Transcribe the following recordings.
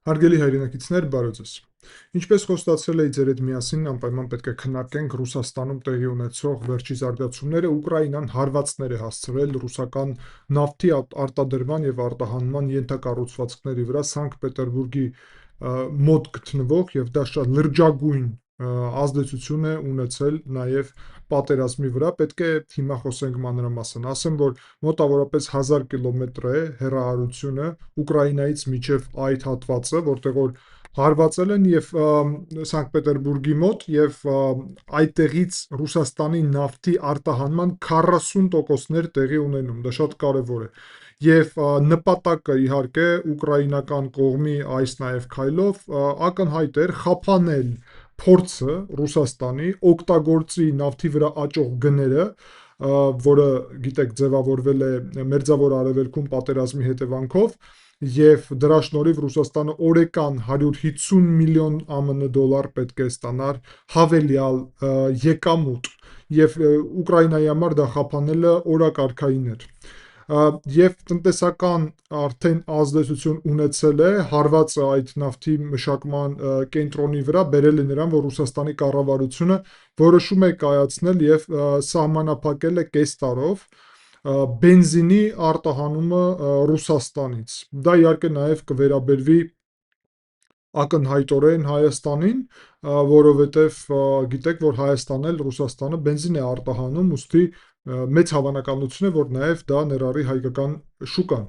Հարգելի հայրենակիցներ, բարև ձեզ։ Ինչպես խոստացրել էի ձեր հետ միասին, անպայման պետք է քննարկենք Ռուսաստանում տեղի ունեցող վերջի զարգացումները։ Ուկրաինան հարվածներ է հասցրել ռուսական նավթի արտադրման եւ արտահանման ենթակառուցվածքների վրա Սանկտ Պետերբուրգի մոտ գտնվող եւ դա շատ լրջագույն ազդեցություն է ունեցել նաեւ պատերազմի վրա։ Պետք է հիմա խոսենք մանրամասն։ Ասեմ, որ մոտավորապես 1000 կիլոմետր է հեռահարությունը Ուկրաինայից մինչև այդ հատվածը, որտեղ որ հարվածել են եւ Սանկտ Պետերբուրգի մոտ եւ այդտեղից Ռուսաստանի նավթի արտահանման 40%-ներ տեղի ունենում։ Դա շատ կարեւոր է։ Եվ նպատակը իհարկե ուկրաինական կողմի այս նաեւ քայլով ակնհայտ էր խափանել փորձը Ռուսաստանի օգտագործի նավթի վրա աճող գները, որը գիտեք ձևավորվել է Մերձավոր Արևելքում պատերազմի հետևանքով եւ դրա շնորհիվ Ռուսաստանը օրեկան 150 միլիոն ԱՄՆ դոլար պետք է ստանար հավելյալ եկամուտ եւ Ուկրաինայի համար դա խափանելը օրակարգային էր եւ տնտեսական արդեն ազդեցություն ունեցել է հարվածը այդ նավթի մշակման կենտրոնի վրա, բերել է նրան, որ Ռուսաստանի կառավարությունը որոշում է կայացնել եւ սահմանափակել է կես տարով բենզինի արտահանումը Ռուսաստանից։ Դա իհարկե նաև կվերաբերվի ակնհայտորեն Հայաստանին, որովհետև գիտեք, որ Հայաստանն էլ Ռուսաստանը բենզին է արտահանում, ուստի մեծ հավանականություն է, որ նաև դա ներառի հայկական շուկան։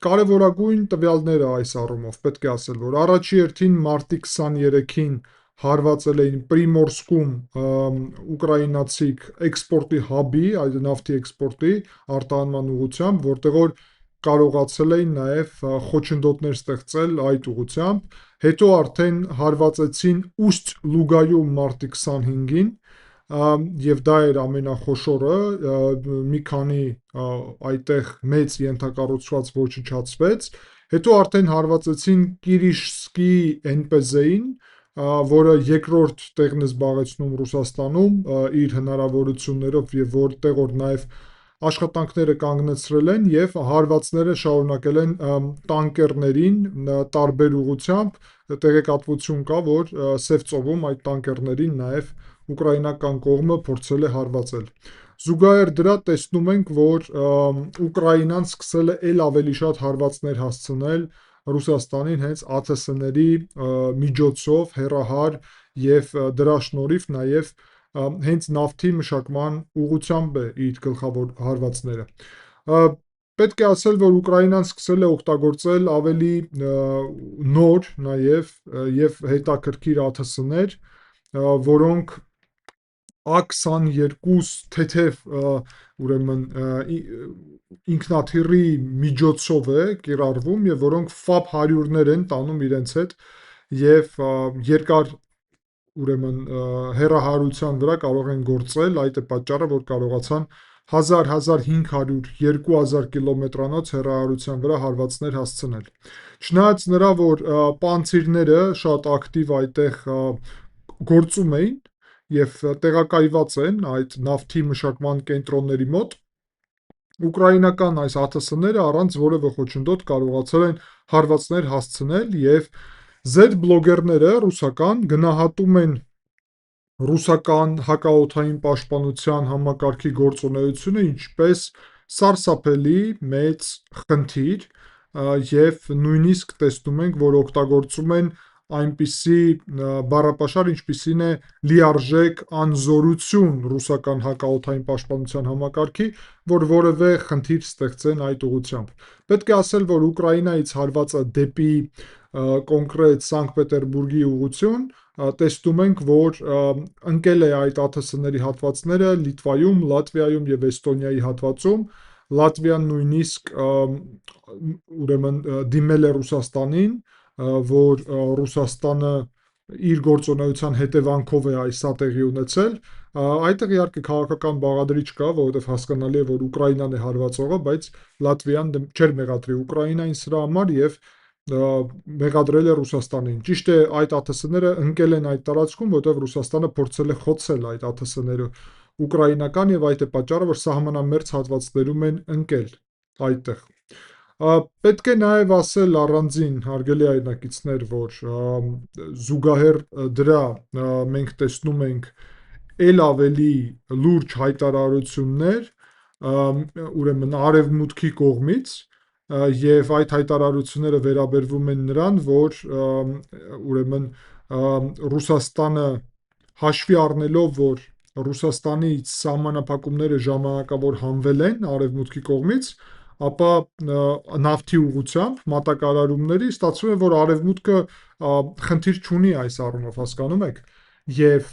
Կարևորագույն տվյալները այս առումով պետք է ասել, որ առաջի հերթին մարտի 23-ին հարվածել էին Պրիմորսկում ուկրաինացիք էքսպորտի հաբի, այդ նավթի էքսպորտի արտահանման ուղղությամբ, որտեղ որ կարողացել էին նաև խոչընդոտներ ստեղծել այդ ուղղությամբ, հետո արդեն հարվածեցին Ուստ-Լուգայում մարտի 25-ին, եւ դա էր ամենախոշորը, մի քանի այդտեղ մեծ ենթակառուցված ոչնչացվեց, հետո արդեն հարվածեցին Կիրիշսկի NPZ-ին, որը երկրորդ տեղն է զբաղեցնում Ռուսաստանում իր հնարավորություններով եւ որտեղ որ նաեւ աշխատանքները կանգնեցրել են եւ հարվածները շարունակել են տանկերներին տարբեր ուղղությամբ, տեղեկատվություն կա, որ Սև ծովում այդ տանկերներին նաեւ ուկրաինական կողմը փորձել է հարվածել։ Զուգահեռ դրա տեսնում ենք, որ Ուկրաինան սկսել է ել ավելի շատ հարվածներ հասցնել Ռուսաստանին հենց ԱԹՍ-ների միջոցով հեռահար եւ դրա շնորհիվ նաեւ հենց նավթի մշակման ուղղությամբ է իր գլխավոր հարվածները։ Պետք է ասել, որ Ուկրաինան սկսել է օգտագործել ավելի նոր նաեւ եւ հետաքրքիր ԱԹՍ-ներ, որոնք A22 թեթև ուրեմն ինքնաթիռի միջոցով է կիրառվում եւ որոնք FAB 100-ներ են տանում իրենց հետ եւ երկար ուրեմն հեռահարության վրա կարող են գործել, այդ է պատճառը, որ կարողացան 1000, 1500, 2000 կիլոմետրանոց հեռահարության վրա հարվածներ հասցնել։ Չնայած նրա, որ պանցիրները շատ ակտիվ այդտեղ գործում էին եւ տեղակայված են այդ նավթի մշակման կենտրոնների մոտ, ուկրաինական այս ԱԹՍ-ները առանց որևէ խոչընդոտ կարողացել են հարվածներ հասցնել եւ Z-բլոգերները ռուսական գնահատում են ռուսական հակաօդային պաշտպանության համակարգի գործունեությունը ինչպես սարսափելի մեծ խնդիր եւ նույնիսկ տեսնում ենք, որ օգտագործում են այնպիսի բառապաշար, ինչպիսին է լիարժեք անզորություն ռուսական հակաօդային պաշտպանության համակարգի, որ որևէ խնդիր ստեղծեն այդ ուղղությամբ։ Պետք է ասել, որ Ուկրաինայից հարվածը դեպի կոնկրետ Սանկտ Պետերբուրգի ուղղություն տեսնում ենք, որ ընկել է այդ ԱԹՍ-ների հատվածները Լիտվայում, Լատվիայում եւ Էստոնիայի հատվածում, Լատվիան նույնիսկ ուրեմն դիմել է Ռուսաստանին, որ Ռուսաստանը իր գործունեության հետևանքով է այս տեղի ունեցել, այդտեղ իհարկե քաղաքական բաղադրիչ կա, որովհետև հասկանալի է, որ Ուկրաինան է հարվածողը, բայց Լատվիան չէր մեղադրի Ուկրաինային սրա համար եւ մեղադրել է Ռուսաստանին։ Ճիշտ է, այդ ԱԹՍ-ները ընկել են այդ տարածքում, որտեղ Ռուսաստանը փորձել է խոցել այդ ԱԹՍ-ները ուկրաինական եւ այդ է պատճառը, որ սահմանամերձ հատվածներում են ընկել այդտեղ։ Պետք է նաև ասել առանձին, հարգելի այրնակիցներ, որ զուգահեռ դրա մենք տեսնում ենք էլ ավելի լուրջ հայտարարություններ, ուրեմն Արևմուտքի կողմից, եւ այդ հայտարարությունները վերաբերվում են նրան, որ ուրեմն Ռուսաստանը հաշվի առնելով, որ Ռուսաստանի սահմանափակումները ժամանակավոր հանվել են Արևմուտքի կողմից, ապա նավթի ուղղությամբ մատակարարումների ստացվում է, որ Արևմուտքը խնդիր չունի այս առումով, հասկանում եք, եւ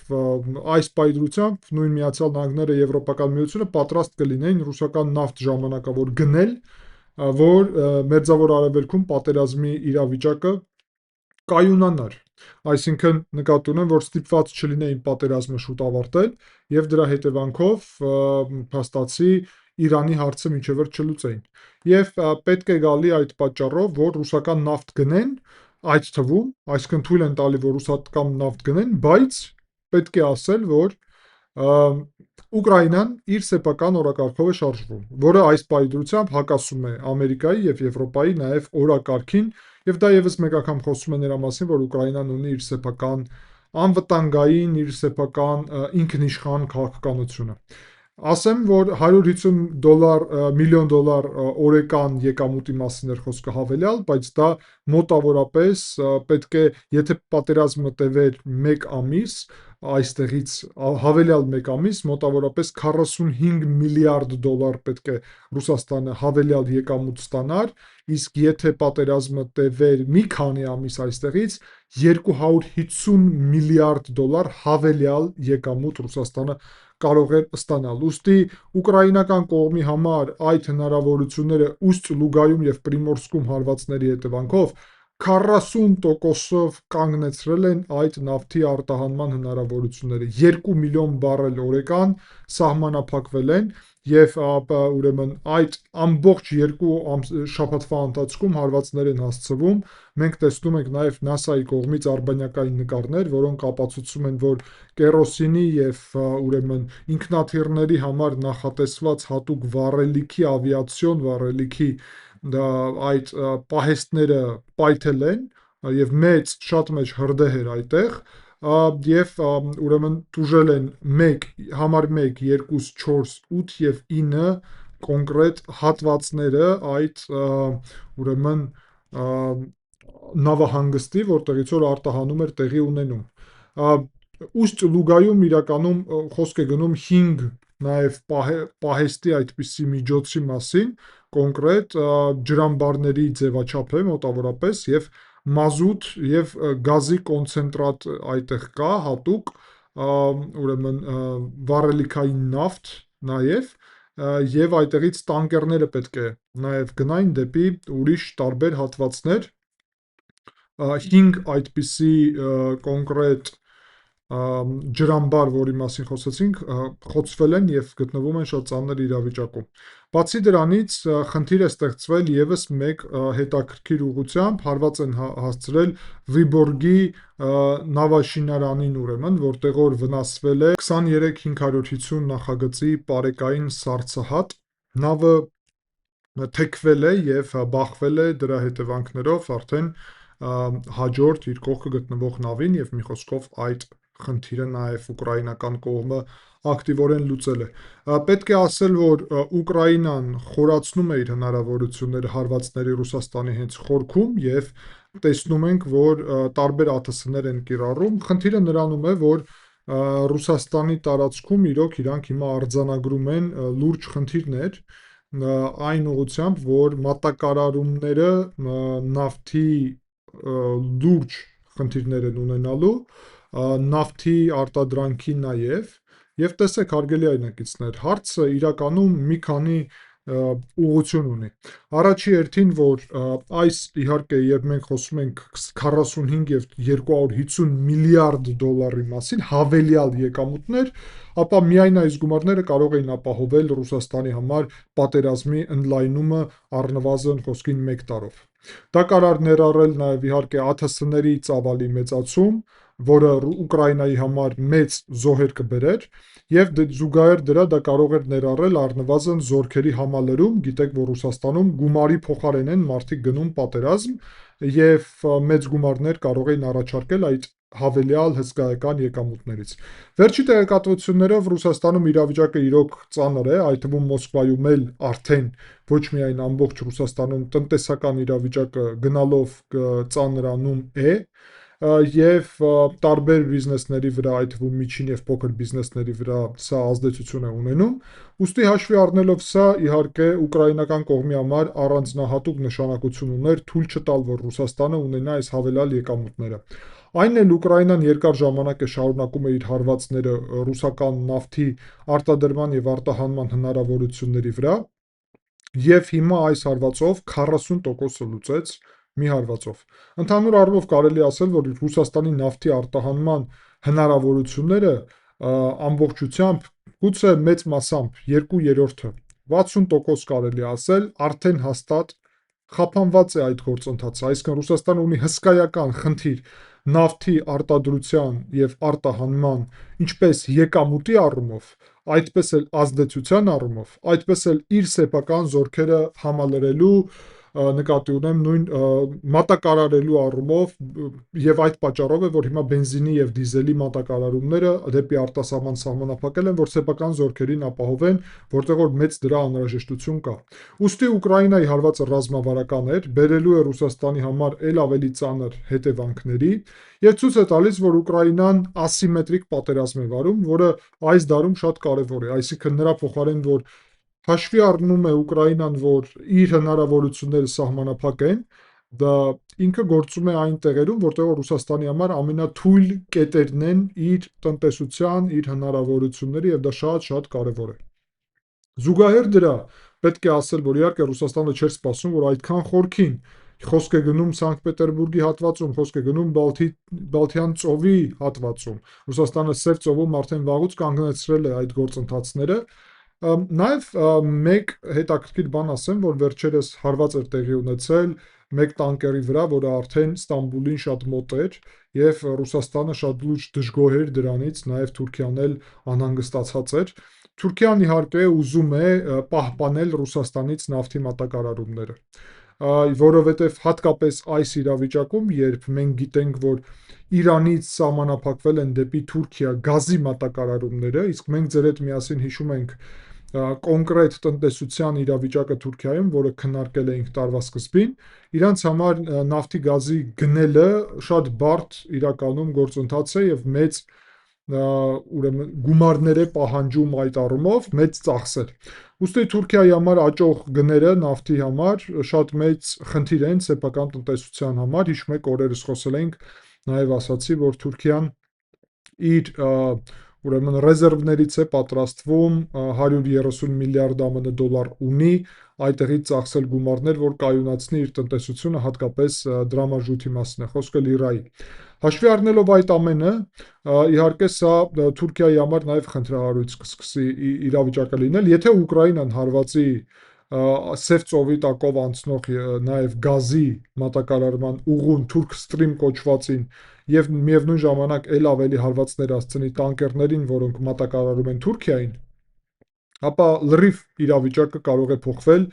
այս պայծրությամբ նույն Միացյալ Նահանգները, Եվրոպական միությունը պատրաստ կլինեին ռուսական նավթ ժամանակավոր գնել, որ Մերձավոր Արևելքում պատերազմի իրավիճակը կայունանար։ Այսինքն նկատի ունեմ, որ ստիպված չլինեին պատերազմը շուտ ավարտել եւ դրա հետևանքով փաստացի Իրանի հարցը մինչև վերջ չլուծեին։ Եվ պետք է գալի այդ պատճառով, որ ռուսական նավթ գնեն, այդ թվում, այսինքն թույլ են տալի, որ ռուսական նավթ գնեն, բայց պետք է ասել, որ Ուկրաինան իր սեփական օրակարգով է շարժվում, որը այս պայծրությամբ հակասում է Ամերիկայի եւ Եվրոպայի նաեւ օրակարգին, եւ դա եւս մեկ անգամ խոսում է նրա մասին, որ Ուկրաինան ունի իր սեփական անվտանգային, իր սեփական ինքնիշխան քաղաքականությունը։ Ասեմ, որ $150 միլիոն օրեկան եկամուտի մասին էր խոսքը հավելյալ, բայց դա մոտավորապես պետք է, եթե պատերազմը տևեր 1 ամիս, այստեղից հավելյալ 1 ամիս, մոտավորապես $45 միլիարդ պետք է Ռուսաստանը հավելյալ եկամուտ ստանար, իսկ եթե պատերազմը տևեր մի քանի ամիս այստեղից, $250 միլիարդ հավելյալ եկամուտ Ռուսաստանը կարող էր ստանալ։ Ուստի ուկրաինական կողմի համար այդ հնարավորությունները Ուсть-Լուգայում եւ Պրիմորսկում հարվածների հետևանքով 40%-ով կանգնեցրել են այդ նավթի արտահանման հնարավորությունները։ 2 միլիոն բարել օրեկան սահմանափակվել են եւ ուրեմն այդ ամբողջ 2 շաբաթվա ընթացքում հարվածներ են հասցվում։ Մենք տեսնում ենք նաեւ ՆԱՍԱ-ի կողմից արբանյակային նկարներ, որոնք ապացուցում են, որ կերոսինի եւ ուրեմն ինքնաթիռների համար նախատեսված հատուկ վառելիքի, ավիացիոն վառելիքի այդ պահեստները պայթել են եւ շատ մեծ հրդեհ էր այդտեղ, եւ ուրեմն տուժել են համար 1, 2, 4, 8 եւ 9 կոնկրետ հատվածները այդ ուրեմն նավահանգստի, որտեղից որ արտահանում էր տեղի ունենում։ Ուсть-Լուգայում իրականում խոսք է գնում 5 նաև պահեստի այդպիսի միջոցի մասին, կոնկրետ ջրամբարների ձևաչափ է մոտավորապես եւ մազութ եւ գազի կոնցենտրատ այդտեղ կա հատուկ, ուրեմն վառելիքային նավթ նաև եւ այդտեղից տանկերները պետք է նաև գնային դեպի ուրիշ տարբեր հատվածներ, 5 այդպիսի կոնկրետ ջրամբար, որի մասին խոսեցինք, խոցվել են եւ գտնվում են շատ ծանր իրավիճակում։ Բացի դրանից, խնդիր է ստեղծվել եւս մեկ հետաքրքիր ուղղությամբ, հարված են հասցրել Վիբորգի նավաշինարանին, ուրեմն, որտեղ որ վնասվել է 23-550 նախագծի պարեկային սառցահատ, նավը թեքվել է եւ բախվել է դրա հետևանքներով արդեն հաջորդ իր կողքը գտնվող նավին եւ մի խոսքով այդ խնդիրը նաև ուկրաինական կողմը ակտիվորեն լուծել է։ Պետք է ասել, որ Ուկրաինան խորացնում է իր հնարավորությունները հարվածների Ռուսաստանի հենց խորքում եւ տեսնում ենք, որ տարբեր ԱԹՍ-ներ են կիրառում։ Խնդիրը նրանում է, որ Ռուսաստանի տարածքում իրոք իրանք հիմա արձանագրում են լուրջ խնդիրներ, այն ուղղությամբ, որ մատակարարումները նավթի լուրջ խնդիրներ են ունենալու, նավթի արտադրանքի եւ տեսեք հարգելի այրնակիցներ, հարցը իրականում մի քանի ուղղություն ունի։ Առաջի հերթին, որ այս իհարկե երբ մենք խոսում ենք 45 եւ 250 միլիարդ դոլարի մասին, հավելյալ եկամուտներ, ապա միայն այս գումարները կարող էին ապահովել Ռուսաստանի համար պատերազմի ընդլայնումը առնվազն խոսքին 1 տարով։ Դա կարող ներառել նաև իհարկե ԱԹՍ-ների ծավալի մեծացում, որը Ուկրաինայի համար մեծ զոհեր կբերեր, եւ զուգահեռ դրա դա կարող էր ներառել առնվազն զորքերի համալրում, գիտեք, որ Ռուսաստանում գումարի փոխարեն են մարդիկ գնում պատերազմ, եւ մեծ գումարներ կարող էին առաջարկել այդ հավելյալ հսկայական եկամուտներից։ Վերջի տեղեկատվություններով Ռուսաստանում իրավիճակը իրոք ծանր է, այդ թվում Մոսկվայում էլ արդեն ոչ միայն ամբողջ Ռուսաստանում տնտեսական իրավիճակը գնալով ծանրանում է, եւ տարբեր բիզնեսների վրա, այդ թվում միջին եւ փոքր բիզնեսների վրա սա ազդեցություն է ունենում։ Ուստի հաշվի առնելով սա, իհարկե ուկրաինական կողմի համար առանձնահատուկ նշանակություն ուներ թույլ չտալ, որ Ռուսաստանը ունենա այս հավելյալ եկամուտները։ Այն էլ Ուկրաինան երկար ժամանակ է շարունակում է իր հարվածները ռուսական նավթի արտադրման եւ արտահանման հնարավորությունների վրա, եւ հիմա այս հարվածով 40%-ը լուծեց մի հարվածով։ Ընդհանուր առումով կարելի ասել, որ Ռուսաստանի նավթի արտահանման հնարավորությունները ամբողջությամբ գուցե մեծ մասամբ 2/3-ը 60% կարելի ասել արդեն հաստատ խափանված է այդ գործընթացը, այսինքն Ռուսաստանը ունի հսկայական խնդիր նավթի արտադրության եւ արտահանման ինչպես եկամուտի առումով, այդպես էլ ազդեցության առումով, այդպես էլ իր սեփական զորքերը համալրելու, նկատի ունեմ նույն մատակարարելու առումով, եւ այդ պատճառով է, որ հիմա բենզինի եւ դիզելի մատակարարումները դեպի արտասահման սահմանափակել են, որ սեփական զորքերին ապահովեն, որտեղ որ մեծ դրա անհրաժեշտություն կա։ Ուստի Ուկրաինայի հարվածը ռազմավարական էր, բերելու է Ռուսաստանի համար ել ավելի ծանր հետևանքների, եւ ցույց է տալիս, որ Ուկրաինան ասիմետրիկ պատերազմ է վարում, որը այս դարում շատ կարեւոր է, այսինքն նրա փոխարեն, որ հաշվի առնում է Ուկրաինան, որ իր հնարավորությունները սահմանափակ են, դա ինքը գործում է այն տեղերում, որտեղ Ռուսաստանի համար ամենաթույլ կետերն են իր տնտեսության, իր հնարավորությունների եւ դա շատ-շատ կարեւոր է։ Զուգահեռ դրա պետք է ասել, որ իհարկե Ռուսաստանը չէր սպասում, որ այդքան խորքին խոսք է գնում Սանկտ Պետերբուրգի հատվածում, խոսք է գնում Բալթյան ծովի հատվածում։ Ռուսաստանը Սև ծովում արդեն վաղուց կանգնեցրել է այդ գործընթացները։ Նաև մեկ հետաքրքիր բան ասեմ, որ վերջերս հարված էր տեղի ունեցել մեկ տանկերի վրա, որը արդեն Ստամբուլին շատ մոտ էր, եւ Ռուսաստանը շատ լուրջ դժգոհ էր դրանից, նաև Թուրքիան էլ անհանգստացած էր։ Թուրքիան իհարկե ուզում է պահպանել Ռուսաստանից նավթի մատակարարումները, որովհետև հատկապես այս իրավիճակում, երբ մենք գիտենք, որ Իրանից սահմանափակվել են դեպի Թուրքիա գազի մատակարարումները, իսկ մենք ձեր հետ միասին հիշում ենք կոնկրետ տնտեսության իրավիճակը Թուրքիայում, որը քննարկել էինք տարվա սկզբին, իրանց համար նավթի գազի գնելը շատ բարդ իրականում գործընթաց է եւ մեծ ուրեմն գումարներ է պահանջում այդ առումով, մեծ ծախսեր։ Ուստի Թուրքիայի համար աճող գները նավթի համար շատ մեծ խնդիր են սեփական տնտեսության համար։ Հիշում եք, օրերս խոսել էինք, նաև ասացի, որ Թուրքիան իր ուրեմն ռեզերվներից է պատրաստվում 130 միլիարդ ԱՄՆ դոլար ունի այդտեղից ծախսել գումարներ, որ կայունացնի իր տնտեսությունը, հատկապես դրամաժույթի մասն է խոսքը լիրայի։ Հաշվի առնելով այդ ամենը, իհարկե սա Թուրքիայի համար նաև խնդրահարույց կսկսի իրավիճակը լինել, եթե Ուկրաինան հարվածի Սև ծովի տակով անցնող նաև գազի մատակարարման ուղուն Turk Stream կոչվածին եւ միևնույն ժամանակ ել ավելի հարվածներ հասցնի տանկերներին, որոնք մատակարարում են Թուրքիային, ապա լրիվ իրավիճակը կարող է փոխվել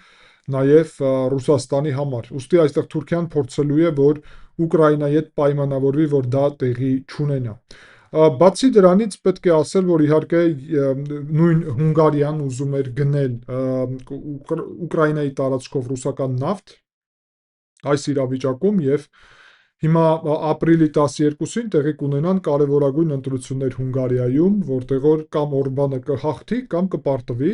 նաև Ռուսաստանի համար։ Ուստի այստեղ Թուրքիան փորձելու է, որ Ուկրաինայի հետ պայմանավորվի, որ դա տեղի չունենա։ Բացի դրանից պետք է ասել, որ իհարկե նույն Հունգարիան ուզում էր գնել Ուկրաինայի տարածքով ռուսական նավթ այս իրավիճակում եւ հիմա ապրիլի 12-ին տեղի կունենան կարևորագույն ընտրություններ Հունգարիայում, որտեղ որ կամ Օրբանը կհաղթի, կամ կպարտվի,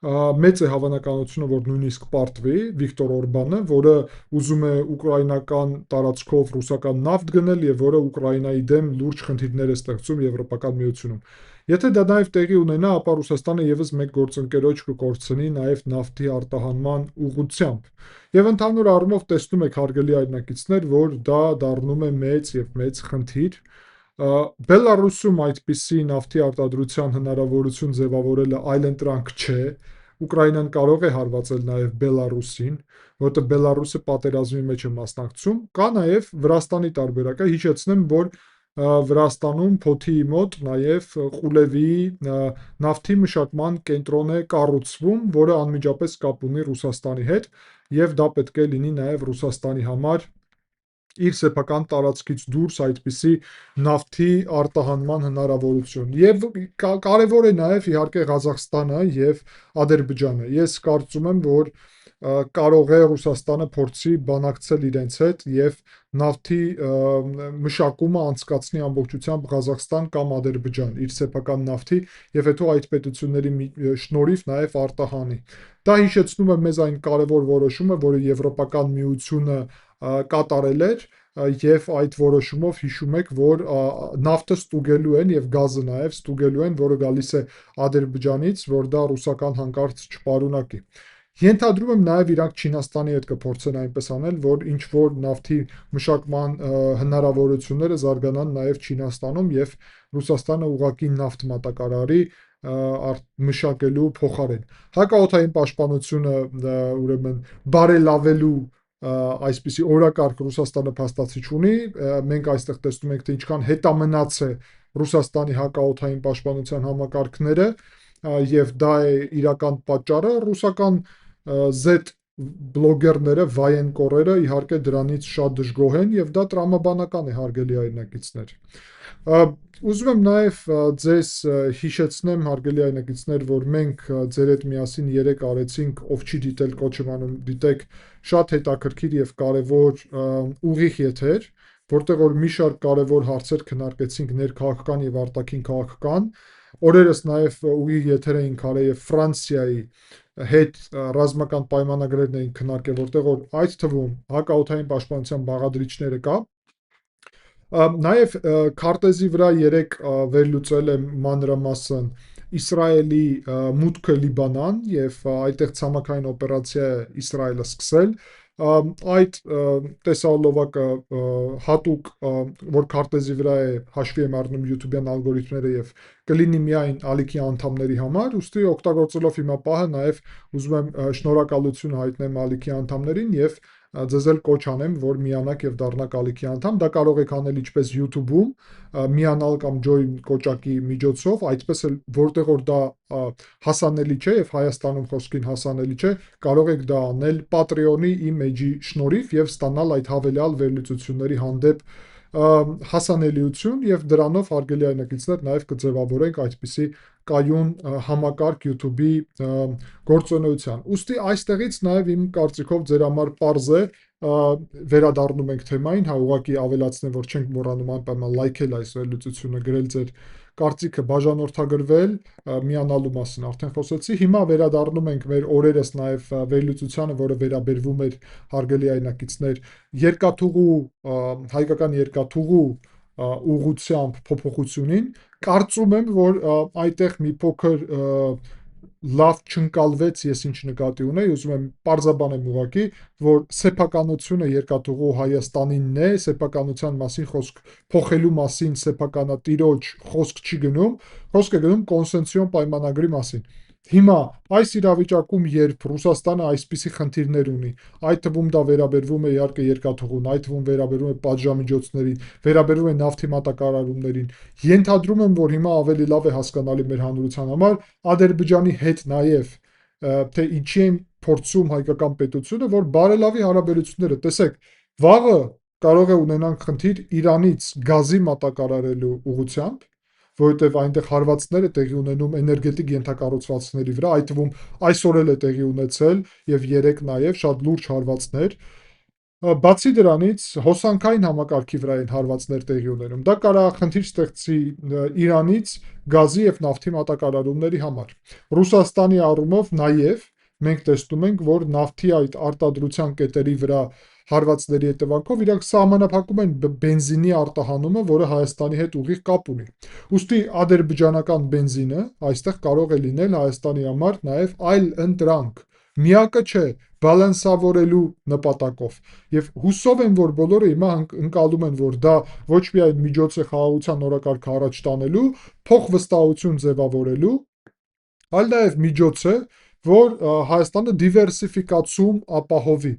մեծ է հավանականությունը, որ նույնիսկ պարտվի Վիկտոր Օրբանը, որը ուզում է ուկրաինական տարածքով ռուսական նավթ գնել եւ որը Ուկրաինայի դեմ լուրջ խնդիրներ է ստեղծում Եվրոպական միությունում։ Եթե դա նաև տեղի ունենա, ապա Ռուսաստանը եւս մեկ գործընկերոջ կկորցնի նաև նավթի արտահանման ուղղությամբ։ Եվ ընդհանուր առումով տեսնում եք, հարգելի այրնակիցներ, որ դա դառնում է մեծ եւ մեծ խնդիր։ Բելարուսում այդպիսի նավթի արտադրության հնարավորություն ձևավորելը այլընտրանք չէ։ Ուկրաինան կարող է հարվածել նաև Բելարուսին, որտեղ Բելարուսը պատերազմի մեջ է մասնակցում, կա նաև Վրաստանի տարբերակը, հիշեցնեմ, որ Վրաստանում Փոթիի մոտ նաև Ղուլևի նավթի մշակման կենտրոն է կառուցվում, որը անմիջապես կապ ունի Ռուսաստանի հետ, եւ դա պետք է լինի նաև Ռուսաստանի համար իր սեփական տարածքից դուրս այդպիսի նավթի արտահանման հնարավորություն։ Եվ կարևոր է նաև իհարկե Ղազախստանը եւ Ադրբեջանը։ Ես կարծում եմ, որ կարող է Ռուսաստանը փորձի բանակցել իրենց հետ եւ նավթի մշակումը անցկացնի ամբողջությամբ Ղազախստան կամ Ադրբեջան իր սեփական նավթի եւ հետո այդ պետությունների շնորհիվ նաև արտահանի։ Դա հիշեցնում է մեզ այն կարևոր որոշումը, որը Եվրոպական միությունը կատարել էր եւ այդ որոշումով հիշում եք, որ նավթը ստուգելու են եւ գազը նաեւ ստուգելու են, որը գալիս է Ադրբեջանից, որ դա ռուսական հանկարծ չպարունակի։ Ենթադրում եմ նաև իրանք Չինաստանի հետ կփորձեն այնպես անել, որ ինչ որ նավթի մշակման հնարավորությունները զարգանան նաև Չինաստանում եւ Ռուսաստանը ուղղակի նավթ մատակարարի մշակելու փոխարեն։ Հակաօդային պաշտպանությունը ուրեմն բարելավելու այսպիսի օրակարգ Ռուսաստանը փաստացի չունի, մենք այստեղ տեսնում ենք, թե ինչքան հետամնաց է Ռուսաստանի հակաօդային պաշտպանության համակարգները եւ դա է իրական պատճառը ռուսական Z բլոգերները, վայենկորերը իհարկե դրանից շատ դժգոհ են եւ դա տրամաբանական է, հարգելի այրնակիցներ։ Ուզում եմ նաև ձեզ հիշեցնեմ, հարգելի այրնակիցներ, որ մենք ձեր հետ միասին երեք արեցինք, ով չի դիտել կոչ եմ անում, դիտեք, շատ հետաքրքիր եւ կարեւոր ուղիղ եթեր, որտեղ որ մի շարք կարեւոր հարցեր քննարկեցինք ներքաղաքական եւ արտաքին քաղաքական։ Օրերս նաև ուղիղ եթեր էին քարե եւ Ֆրանսիայի հետ ռազմական պայմանագրերն էին քննարկել, որտեղ որ այդ թվում հակաօդային պաշտպանության բաղադրիչները կա։ Նաև քարտեզի վրա երեք վերլուծել եմ մանրամասն Իսրայելի մուտքը Լիբանան եւ այդտեղ ցամաքային օպերացիա է Իսրայելը սկսել։ Այդ տեսահոլովակը հատուկ, որ քարտեզի վրա է, հաշվի եմ առնում YouTube-յան ալգորիթմները եւ կլինի միայն ալիքի անդամների համար, ուստի օգտագործելով հիմա պահը նաև ուզում եմ շնորհակալություն հայտնեմ ալիքի անդամներին եւ ձեզ էլ կոչ անեմ, որ միանաք եւ դառնաք ալիքի անդամ։ Դա կարող եք անել ինչպես YouTube-ում, միանալ կամ join կոճակի միջոցով, այդպես էլ որտեղ որ դա հասանելի չէ եւ Հայաստանում խոսքին հասանելի չէ, կարող եք դա անել Patreon-ի իմ էջի շնորհիվ եւ ստանալ այդ հավելյալ վերլուծությունների հանդեպ հասանելիություն եւ դրանով հարգելի այրնակիցներ նաև կձևավորենք այդպիսի կայուն համակարգ YouTube-ի գործունեության։ Ոստի այստեղից նաև իմ կարծիքով ձեր համար պարզ է, վերադառնում ենք թեմային, հա ուղղակի ավելացնեմ, որ չենք մոռանում անպայման լայքել այս վերլուծությունը, գրել ձեր կարծիքը, բաժանորդագրվել, միանալու մասին արդեն խոսեցի։ Հիմա վերադառնում ենք մեր օրերս նաև վերլուծությանը, որը վերաբերվում էր հարգելի այրնակիցներ երկաթուղու, հայկական երկաթուղու ուղղությամբ փոփոխությունին։ Կարծում եմ, որ այդտեղ մի փոքր լավ չընկալվեց, ես ինչ նկատի ունեի, ուզում եմ պարզաբանեմ ուղղակի, որ սեփականությունը երկաթուղու Հայաստանինն է, սեփականության մասին խոսք փոխելու մասին սեփականատիրոջ խոսք չի գնում, խոսք է գնում կոնսենսիոն պայմանագրի մասին։ Հիմա այս իրավիճակում, երբ Ռուսաստանը այսպիսի խնդիրներ ունի, այդ թվում դա վերաբերվում է իհարկե երկաթուղուն, այդ թվում վերաբերվում է պատժամիջոցներին, վերաբերվում է նավթի մատակարարումներին, ենթադրում եմ, որ հիմա ավելի լավ է հասկանալի մեր հանրության համար Ադրբեջանի հետ նաև թե ինչի են փորձում հայկական պետությունը, որ բարելավի հարաբերությունները, տեսեք, վաղը կարող է ունենանք խնդիր Իրանից գազի մատակարարելու ուղղությամբ, որովհետև այնտեղ հարվածներ է տեղի ունենում էներգետիկ ենթակառուցվածքների վրա, այդ թվում այսօր էլ է տեղի ունեցել եւ երեք նաեւ շատ լուրջ հարվածներ։ Բացի դրանից հոսանքային համակարգի վրա են հարվածներ տեղի ունենում։ Դա կարող է խնդիր ստեղծի Իրանից գազի եւ նավթի մատակարարումների համար։ Ռուսաստանի առումով նաեւ մենք տեսնում ենք, որ նավթի այդ արտադրության կետերի վրա հարվածների հետևանքով իրանք սահմանափակում են բենզինի արտահանումը, որը Հայաստանի հետ ուղիղ կապ ունի։ Ուստի ադրբեջանական բենզինը այստեղ կարող է լինել Հայաստանի համար նաև այլ ընտրանք։ Միակը չէ, բալանսավորելու նպատակով։ Եվ հուսով եմ, որ բոլորը հիմա ընկալում են, որ դա ոչ միայն միջոց է խաղաղության օրակարգը առաջ տանելու, փոխվստահություն ձևավորելու, այլ նաև միջոց է, որ Հայաստանը դիվերսիֆիկացում ապահովի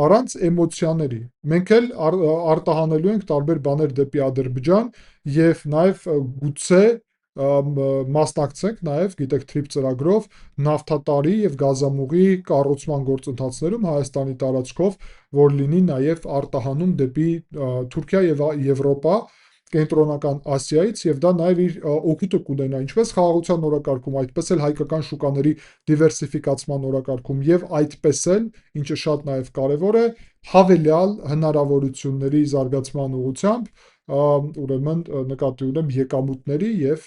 առանց էմոցիաների։ Մենք էլ արտահանելու ենք տարբեր բաներ դեպի Ադրբեջան եւ նաեւ գուցե մասնակցենք նաեւ, գիտեք, TRIP ծրագրով նավթատարի եւ գազամուղի կառուցման գործընթացներում Հայաստանի տարածքով, որ լինի նաեւ արտահանում դեպի Թուրքիա եւ Եվրոպա, Կենտրոնական Ասիայից եւ դա նաեւ իր օգուտը կունենա ինչպես խաղաղության օրակարգում, այդպես էլ հայկական շուկաների դիվերսիֆիկացման օրակարգում եւ այդպես էլ, ինչը շատ նաեւ կարեւոր է, հավելյալ հնարավորությունների զարգացման ուղղությամբ, ուրեմն նկատի ունեմ եկամուտների եւ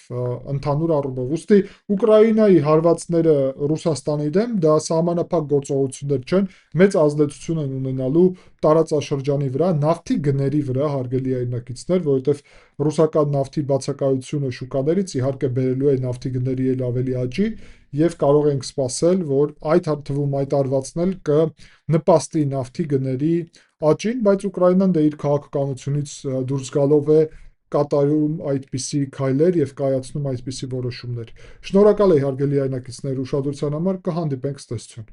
ընդհանուր առումով։ Ուստի Ուկրաինայի հարվածները Ռուսաստանի դեմ դա սահմանափակ գործողություններ չեն, մեծ ազդեցություն են ունենալու տարածաշրջանի վրա, նավթի գների վրա, հարգելի հայրենակիցներ, որովհետեւ ռուսական նավթի բացակայությունը շուկաներից իհարկե բերելու է նավթի գների էլ ավելի աճի եւ կարող ենք սպասել, որ այդ թվում այդ արվածն էլ կնպաստի նավթի գների աճին, բայց Ուկրաինան դե իր քաղաքականությունից դուրս գալով է կատարում այդպիսի քայլեր եւ կայացնում այդպիսի որոշումներ։ Շնորհակալ եմ հարգելի հայրենակիցներ ուշադրության համար, կհանդիպենք ցտեսություն։